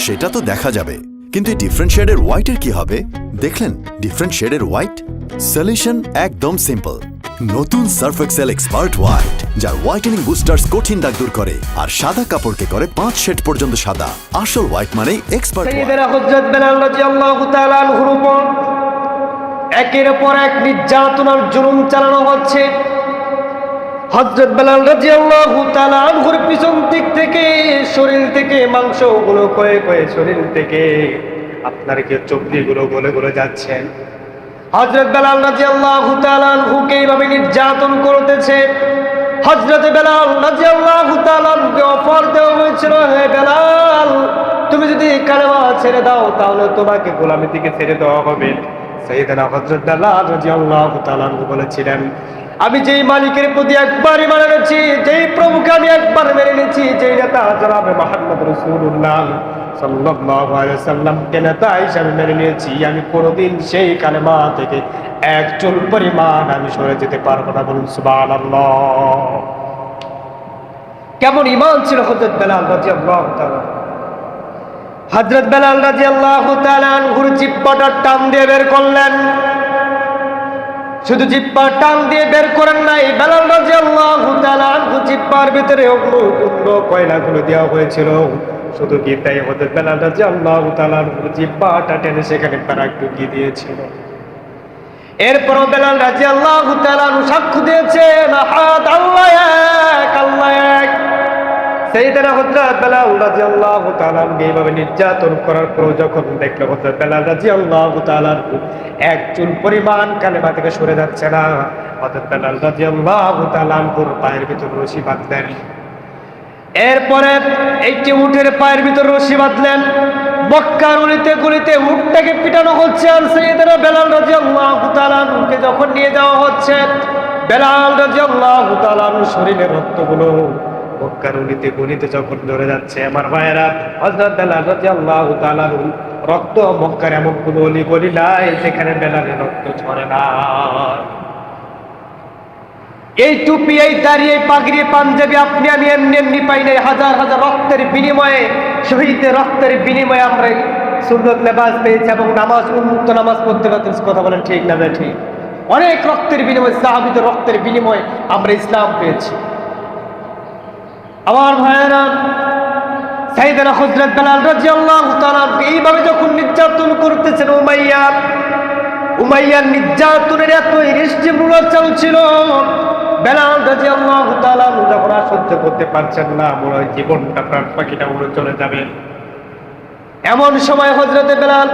সেটা তো দেখা যাবে, কিন্তু ডিফারেন্ট শেডের হোয়াইটের কি হবে? দেখলেন ডিফারেন্ট শেডের হোয়াইট? সলিউশন একদম সিম্পল। নতুন সার্ফ এক্সেল এক্সপার্ট হোয়াইট, যার হোয়াইটেনিং বুস্টার্স কঠিন দাগ দূর করে আর সাদা কাপড়কে করে 5 শেড পর্যন্ত সাদা। আসল হোয়াইট মানে এক্সপার্ট। সাইয়েদনা হযরত বেলাল রাদিয়াল্লাহু তাআলা আনহুর উপর একের পর এক নির্যাতন আর জুলুম চালানো হচ্ছে। হযরত বেলাল রাদিয়াল্লাহু তাআলা আনহুর পিছন দিক থেকে, শরীর থেকে মাংসগুলো কয়ে কয়ে শরীর থেকে আপনার কি চর্বিগুলো গলে গলে যাচ্ছেন। হযরত বেলাল রাদিয়াল্লাহু তাআলা আনহুকে এইভাবে নির্যাতন করতেছে। হযরত বেলাল রাদিয়াল্লাহু তাআলা আনহুকে অফার দেওয়া হয়েছিল, হে বেলাল, তুমি যদি কালেমা ছেড়ে দাও তাহলে তোমাকে গোলামি থেকে ছেড়ে দেওয়া হবে। সাইয়েদনা হযরত বেলাল রাদিয়াল্লাহু তাআলা আনহু বলেছিলেন, আমি যেই মালিকের প্রতি একবার ঈমান এনেছি, যেই প্রভুকে আমি একবার মেনে নিয়েছি, যেই নেতা জনাবে মুহাম্মদ রাসূলুল্লাহ সাল্লাল্লাহু আলাইহি ওয়াসাল্লামকে নেতা হিসেবে মেনে নিয়েছি, আমি কোনোদিন সেই কালেমা থেকে এক চুল পরিমাণ আমি সরে যেতে পারবো না। বলুন সুবহানাল্লাহ। কেমন ঈমান ছিল হযরত বেলাল রাদিয়াল্লাহু তাআলা। হযরত বেলাল রাদিয়াল্লাহু তাআলা আনহুর জিহ্বাটা টান দিয়ে বের করলেন। শুধু জিহ্বা টান দিয়ে বের করেন নাই, বেলাল রাদিয়াল্লাহু তাআলা আনহু জিহ্বার ভিতরে অগ্নিকুণ্ড কয়লাগুলো দেওয়া হয়েছিল। শুধু কি তাই, হযরত বেলাল রাদিয়াল্লাহু তাআলা আনহু জিহ্বাটা টেনে সেখানে ফারাক ঢুকিয়ে দিয়েছিল। এরপরও বেলাল রাদিয়াল্লাহু তাআলা আনহু সাক্ষ্য দিয়েছেন, আহাদ, আল্লাহ এক, আল্লাহ এক। সাইয়েদনা হযরত বেলাল রাদিয়াল্লাহু তাআলা এইভাবে নির্যাতন করার পর যখন দেখলো হযরত বেলাল রাদিয়াল্লাহু তাআলা এক চুল পরিমাণ কালেমা থেকে সরে যাচ্ছে না, হযরত বেলাল রাদিয়াল্লাহু তাআলা পায়ের ভিতর রশি বাঁধলেন। এরপরে একটি উটের পায়ের ভিতর রশি বাঁধলেন। মক্কার গলিতে গলিতে উটটাকে পিটানো হচ্ছে, আর সাইয়েদনা বেলাল রাদিয়াল্লাহু তাআলাকে যখন নিয়ে যাওয়া হচ্ছে, বেলাল রাদিয়াল্লাহু তাআলার শরীরের রক্তগুলো মক্কার গলিতে গলিতে যখন ধরে যাচ্ছে, আমার ভাইয়েরা, হযরত বেলাল রাদিয়াল্লাহু তাআলা রক্ত মক্কার এমন কোনো অলি গলি নাই যেখানে বেলালের রক্ত ঝরে না। এই টুপি, এই দাড়ি, এই পাগড়ি, পাঞ্জাবি আপনি আমি এমনি এমনি পাই নাই। হাজার হাজার রক্তের বিনিময়ে, শহীদের রক্তের বিনিময়ে আমরা সুন্নত লেবাস পেয়েছি এবং নামাজ, উন্মুক্ত নামাজ পড়তে পারতেছি। কথা বলেন ঠিক না ঠিক? অনেক রক্তের বিনিময়ে, সাহাবীদের রক্তের বিনিময়ে আমরা ইসলাম পেয়েছি। আমার ভাইয়েরা, সাইয়েদনা হযরত বেলাল রাদিয়াল্লাহু তাআলা এইভাবে যখন নির্যাতন করতেছেন, উমাইয়ার নির্যাতনের এত ইরিস্টিমুলার চালু ছিল, বেলাল রাদিয়াল্লাহু তাআলা যখন আর সহ্য করতে পারছেন না, মনে হয় জীবনটা, প্রাণ পাখিটা উড়ে চলে যাবে। এমন সময় হযরত বেলাল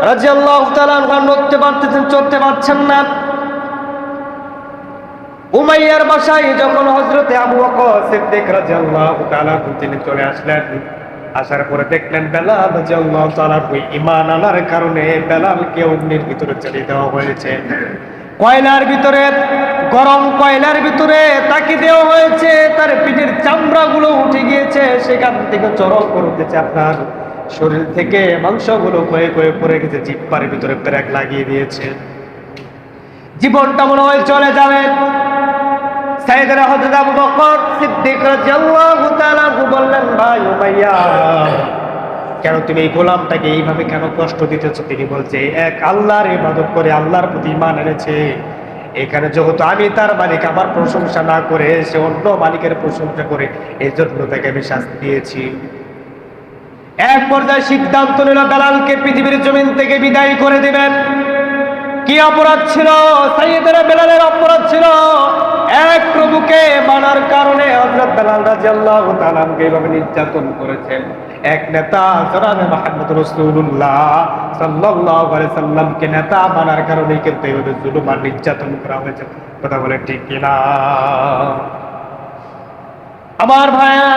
রাদিয়াল্লাহু তাআলা নড়তে পারতেছেন, চলতে পারছেন না। উমাইয়ার বাসায় যখন হযরতে আবু বকর সিদ্দিক রাদিয়াল্লাহু তাআলা তিনি চলে আসলেন, আসার পরে দেখলেন বেলাল রাদিয়াল্লাহু তাআলা ঈমান আনার কারণে বেলালকে অগ্নির ভিতরে ছেড়ে দেওয়া হয়েছে। কয়লার ভিতরে, গরম কয়লার ভিতরে তাকে দেওয়া হয়েছে। তার পিঠের চামড়াগুলো উঠে গিয়েছে, সেখান থেকে চরক করতেছে, আপনার শরীর থেকে মাংসগুলো কয়ে কয়ে পড়ে গেছে, জিহ্বার ভিতরে প্যাক লাগিয়ে দিয়েছে। জীবনটা মনে হয় চলে যাবে। সাইয়েদনা হযরত আবু বকর সিদ্দিক রাদিয়াল্লাহু তাআলা বললেন, ভাই উমাইয়া, কেন তুমি এই গোলামটাকে এইভাবে কেন কষ্ট দিতেছ? তিনি বলছে, এক আল্লাহর ইবাদত করে আল্লাহর প্রতি ঈমান এনেছে, এখানে যেহেতু আমি তার মালিক, আমার প্রশংসা না করে সে অন্য মালিকের প্রশংসা করে, এই জন্য তাকে আমি শাস্তি দিয়েছি। এক পর্যায়ে সিদ্ধান্ত নিল বেলালকে পৃথিবীর জমিন থেকে বিদায় করে দিবেন। কি অপরাধ ছিল? সাইয়েদনা বেলালের অপরাধ ছিল এক প্রভুকে মানার কারণে হযরত বেলাল রাদিয়াল্লাহু তাআলা এইভাবে নির্যাতন করেছেন। এক নেতা জনাবে মুহাম্মদ রাসূলুল্লাহ সাল্লাল্লাহু আলাইহি সাল্লামকে নেতা মানার কারণে কিন্তু এইভাবে জুলুম আর নির্যাতন করা হয়েছে। কথা বলে ঠিক কিনা? আমার ভাইয়া,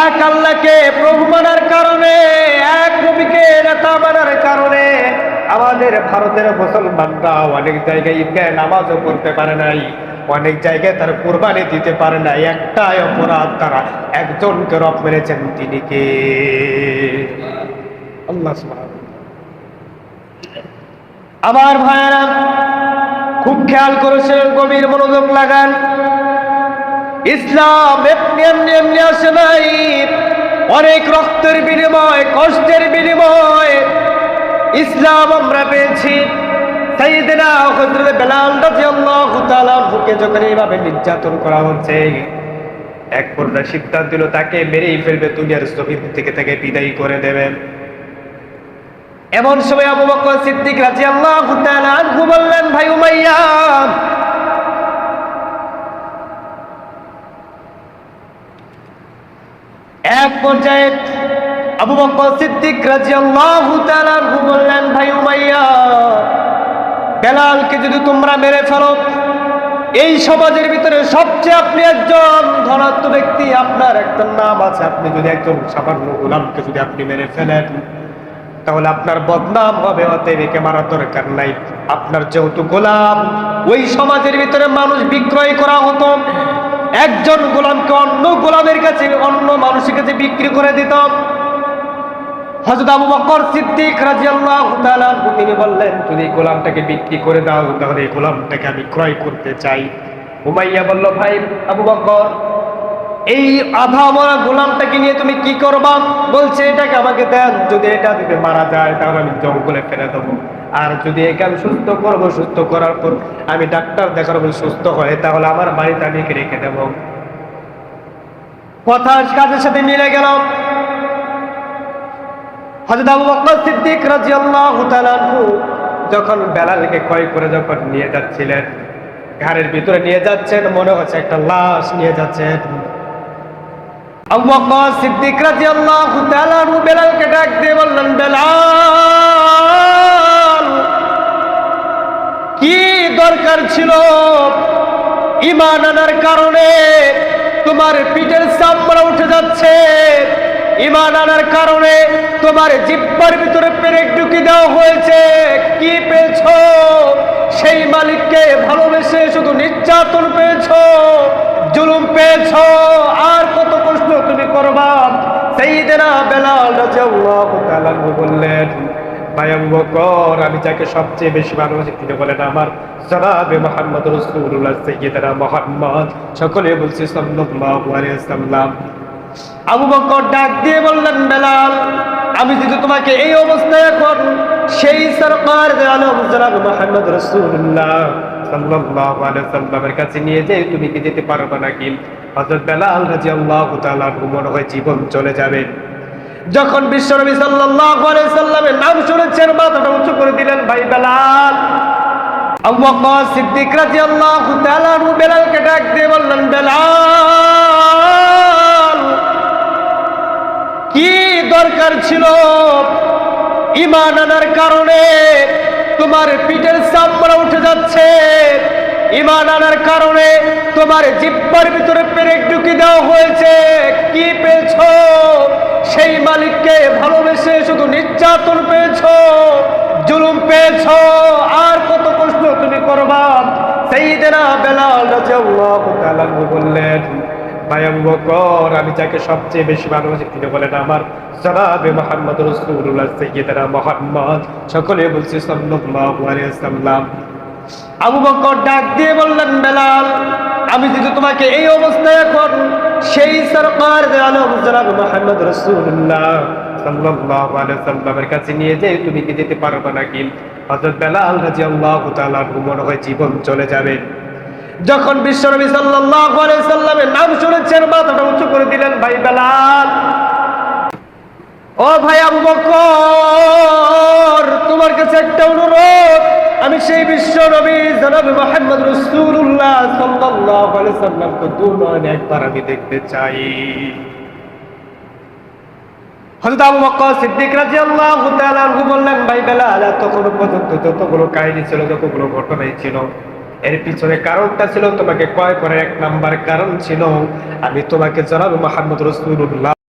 এক আল্লাহকে প্রভু মানার কারণে, এক নবীকে নেতা মানার কারণে আমাদের ভারতের মুসলমানরা অনেক জায়গায় ঈদগাহে নামাজও পড়তে পারে নাই, অনেক জায়গায় তার কুরবানি দিতে পারে নাই। একটাই অপরাধ, তারা একজনকে রব মেরেছেন। তিনি কে? আল্লাহ সুবহানাহু। আমার ভাইয়েরা, খুব খেয়াল করেছেন, গভীর মনোযোগ লাগান। ইসলাম এমনি এমনি এমনি আসে নাই। অনেক রক্তের বিনিময়, কষ্টের বিনিময় ইসলাম আমরা পেয়েছি। সাইয়েদনা হযরত বেলাল রাদিয়াল্লাহু তাআলা আনহুকে যখন এইভাবে নির্যাতন করা হচ্ছে, এক পর্যায়ে সিদ্ধান্ত দিল তাকে মেরেই ফেলবে, দুনিয়ার জমিন থেকে তাকে বিদায় করে দেবেন। এমন সময় আবু বকর সিদ্দিক রাদিয়াল্লাহু তাআলা আনহু বললেন, ভাই উমাইয়া, এক পর্যায়ে আবু বকর সিদ্দিক রাদিয়াল্লাহু তাআলা আনহু বললেন, ভাই উমাইয়া, বেলালকে যদি তোমরা মেরে ফেলো, এই সমাজের ভিতরে সবচেয়ে আপনি একজন ধনাঢ্য ব্যক্তি, আপনার একটা নাম আছে, আপনি যদি একজন সামান্য গোলামকে যদি আপনি মেরে ফেলেন তাহলে আপনার বদনাম হবে, অতএব একে মারার দরকার নাই। আপনার যেহেতু গোলাম, ওই সমাজের ভিতরে মানুষ বিক্রয় করা হতো, একজন গোলামকে অন্য গোলামের কাছে, অন্য মানুষের কাছে বিক্রি করে দিত। হযরত আবু বকর সিদ্দিক রাদিয়াল্লাহু তাআলা আনহু তিনি বললেন, যদি গোলামটাকে বিক্রি করে দাও তাহলে এই গোলামটাকে আমি ক্রয় করতে চাই। উমাইয়া বলল, ভাই আবু বকর, এই আধা মরা গোলামটাকে নিয়ে তুমি কি করবা? বলছে, এটাকে আমাকে দেন, যদি এটা যদি মারা যায় তাহলে আমি জঙ্গলে ফেলে দেবো, আর যদি একে আমি সুস্থ করবো, সুস্থ করার পর আমি ডাক্তার দেখাবো, সুস্থ হয় তাহলে আমার বাড়িতে আমি রেখে দেবো। কথা কাজের সাথে মিলে গেল। হযরত আবু বকর সিদ্দিক রাদিয়াল্লাহু তাআলা আনহু যখন বেলালকে ক্রয় করে যখন নিয়ে যাচ্ছিলেন, ঘরের ভিতরে নিয়ে যাচ্ছেন, মনে হচ্ছে একটা লাশ নিয়ে যাচ্ছেন। আবু বকর সিদ্দিক রাদিয়াল্লাহু তাআলা আনহু বেলালকে ডাক দিয়ে বললেন, বেলাল, কি দরকার ছিল ঈমান আনার কারণে তোমার পিঠের চামড়া উঠে যাচ্ছে, ঈমান আনার কারণে তোমার জিহ্বার ভিতরে পেরেক ঢুকিয়ে দেওয়া হয়েছে, কি পেয়েছো? সেই মালিককে ভালোবেসে শুধু নির্যাতন পেয়েছো, জুলুম পেয়েছো, আর কত কষ্ট তুমি করবা? সাইয়েদনা বেলাল রাদিয়াল্লাহু তাআলা বললেন, ভাই আবু বকর, আমি যাকে সবচেয়ে বেশি ভালোবাসি তিনি বলেন আমার জনাবে মুহাম্মদ রাসূলুল্লাহ সাইয়েদনা মুহাম্মদ। সকলে বলছি সাল্লাল্লাহু আলাইহি ওয়াসাল্লাম। আবু বকর ডাক দিয়ে বললেন, বেলাল, আমি যদি তোমাকে এই অবস্থায় এখন সেই সরকার আলম জনাবে মুহাম্মদ রাসূলুল্লাহ সাল্লাল্লাহু আলাইহি ওয়াসাল্লামের কাছে নিয়ে যাই, তুমি কি যেতে পারবে নাকি? হযরত বেলাল রাদিয়াল্লাহু তাআলা মনে হয় জীবন চলে যাবে। যখন বিশ্বনবী সাল্লাল্লাহু আলাইহি সাল্লামের নাম শুনেছেন, মাথাটা উঁচু করে দিলেন, ভাই বেলাল। আবু বকর সিদ্দিক রাদিয়াল্লাহু তাআলা বেলালকে ডাক দিয়ে বললেন, বেলাল, কি দরকার ছিল ঈমান আনার কারণে তোমার পিঠের চামড়া উঠে যাচ্ছে, ঈমান আনার কারণে তোমার জিহ্বার ভিতরে পেরেক ঢুকিয়ে দেওয়া হয়েছে, কি পেয়েছো? সেই মালিককে ভালোবেসে শুধু নির্যাতন পেয়েছো, জুলুম পেয়েছো, আর কত কষ্ট তুমি করবা? সাইয়েদনা বেলাল রাদিয়াল্লাহু তাআলা বললেন, ভাই আবু বকর, আমি যাকে সবচেয়ে বেশি ভালোবাসি তিনি বলেন আমার জনাবে মুহাম্মদ রাসূলুল্লাহ সাইয়েদনা মুহাম্মদ। সকলে বলছি সাল্লাল্লাহু আলাইহি ওয়াসাল্লাম। আবু বকর ডাক দিয়ে বললেন, বেলাল, আমি যদি তোমাকে এই অবস্থায় এখন সেই সরকার আলম জনাবে মুহাম্মদ রাসূলুল্লাহ সাল্লাল্লাহু আলাইহি ওয়াসাল্লামের কাছে নিয়ে যাই, তুমি কি যেতে পারবে নাকি? হযরত বেলাল রাদিয়াল্লাহু তাআলা মনে হয় জীবন চলে যাবে। যখন বিশ্বনবী সাল্লাল্লাহু আলাইহি সাল্লামের নাম শুনেছেন, মাথাটা উঁচু করে দিলেন, ভাই বেলাল। ও ভাই আবু বকর, তোমার কাছে একটা অনুরোধ, আমি সেই বিশ্বনবী জনাবে মুহাম্মদ রাসূলুল্লাহ সাল্লাল্লাহু আলাইহি সাল্লামকে দুনয়নে একবার আমি দেখতে চাই। হযরত আবু বকর সিদ্দিক রাদিয়াল্লাহু তাআলা বললেন, ভাই বেলাল, তখন পর্যন্ত যতগুলো কাহিনী ছিল, যতগুলো ঘটনাই ছিল, এর পিছনে কারণটা ছিল তোমাকে ক্রয় করার এক নাম্বার কারণ ছিল আমি তোমাকে জনাবে মুহাম্মদ রাসূলুল্লাহ